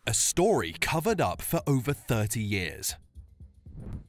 a story covered up for over 30 years.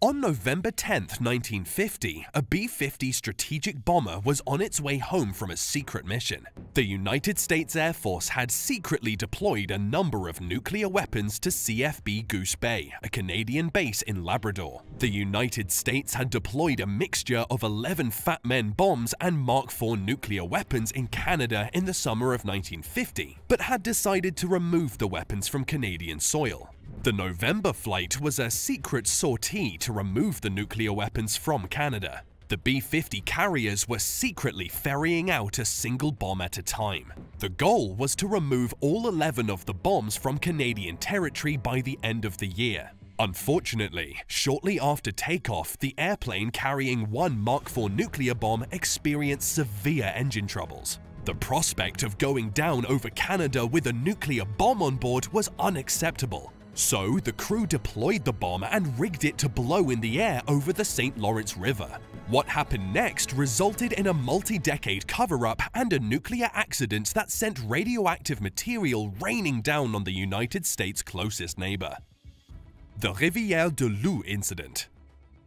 On November 10, 1950, a B-50 strategic bomber was on its way home from a secret mission. The United States Air Force had secretly deployed a number of nuclear weapons to CFB Goose Bay, a Canadian base in Labrador. The United States had deployed a mixture of 11 Fat Men bombs and Mark IV nuclear weapons in Canada in the summer of 1950, but had decided to remove the weapons from Canadian soil. The November flight was a secret sortie to remove the nuclear weapons from Canada. The B-50 carriers were secretly ferrying out a single bomb at a time. The goal was to remove all 11 of the bombs from Canadian territory by the end of the year. Unfortunately, shortly after takeoff, the airplane carrying one Mark IV nuclear bomb experienced severe engine troubles. The prospect of going down over Canada with a nuclear bomb on board was unacceptable. So, the crew deployed the bomb and rigged it to blow in the air over the St. Lawrence River. What happened next resulted in a multi-decade cover-up and a nuclear accident that sent radioactive material raining down on the United States' closest neighbor. The Rivière du Loup incident.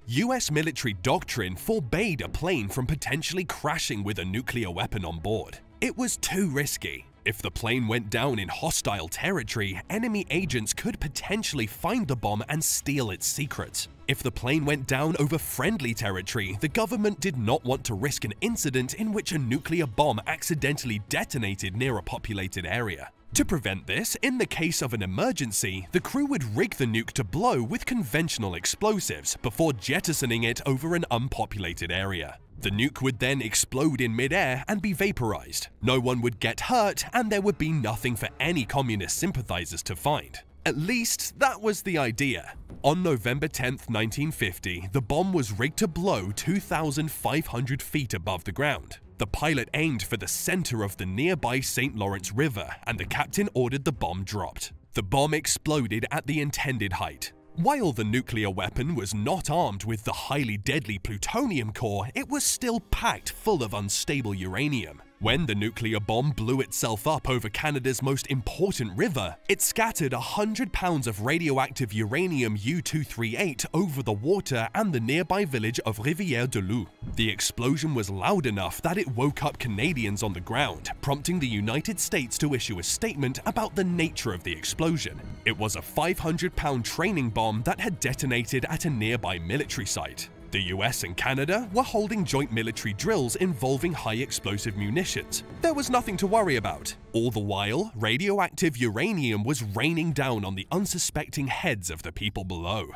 US military doctrine forbade a plane from potentially crashing with a nuclear weapon on board. It was too risky. If the plane went down in hostile territory, enemy agents could potentially find the bomb and steal its secrets. If the plane went down over friendly territory, the government did not want to risk an incident in which a nuclear bomb accidentally detonated near a populated area. To prevent this, in the case of an emergency, the crew would rig the nuke to blow with conventional explosives before jettisoning it over an unpopulated area. The nuke would then explode in midair and be vaporized. No one would get hurt, and there would be nothing for any communist sympathizers to find. At least, that was the idea. On November 10, 1950, the bomb was rigged to blow 2,500 feet above the ground. The pilot aimed for the center of the nearby St. Lawrence River, and the captain ordered the bomb dropped. The bomb exploded at the intended height. While the nuclear weapon was not armed with the highly deadly plutonium core, it was still packed full of unstable uranium. When the nuclear bomb blew itself up over Canada's most important river, it scattered 100 pounds of radioactive uranium U-238 over the water and the nearby village of Rivière du Loup. The explosion was loud enough that it woke up Canadians on the ground, prompting the United States to issue a statement about the nature of the explosion. It was a 500-pound training bomb that had detonated at a nearby military site. The US and Canada were holding joint military drills involving high-explosive munitions. There was nothing to worry about. All the while, radioactive uranium was raining down on the unsuspecting heads of the people below.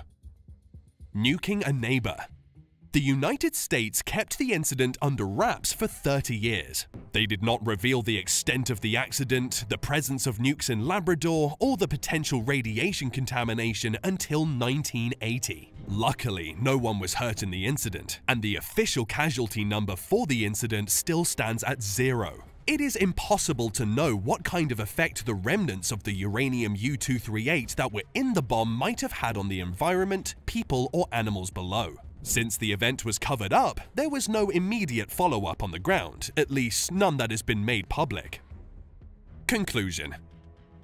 Nuking a neighbor. The United States kept the incident under wraps for 30 years. They did not reveal the extent of the accident, the presence of nukes in Labrador, or the potential radiation contamination until 1980. Luckily, no one was hurt in the incident, and the official casualty number for the incident still stands at 0. It is impossible to know what kind of effect the remnants of the uranium U-238 that were in the bomb might have had on the environment, people, or animals below. Since the event was covered up, there was no immediate follow-up on the ground, at least none that has been made public. Conclusion.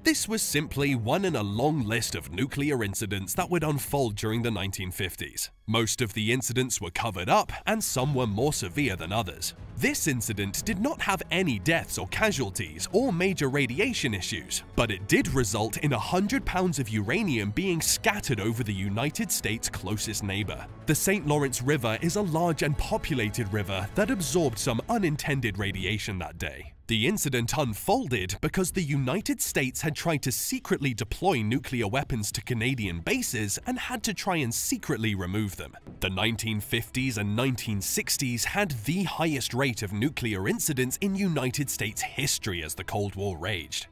This was simply one in a long list of nuclear incidents that would unfold during the 1950s. Most of the incidents were covered up, and some were more severe than others. This incident did not have any deaths or casualties or major radiation issues, but it did result in 100 pounds of uranium being scattered over the United States' closest neighbor. The St. Lawrence River is a large and populated river that absorbed some unintended radiation that day. The incident unfolded because the United States had tried to secretly deploy nuclear weapons to Canadian bases and had to try and secretly remove them. The 1950s and 1960s had the highest rate of nuclear incidents in United States history as the Cold War raged.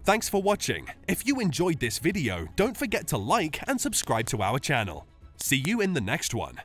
Thanks for watching. If you enjoyed this video, don't forget to like and subscribe to our channel. See you in the next one.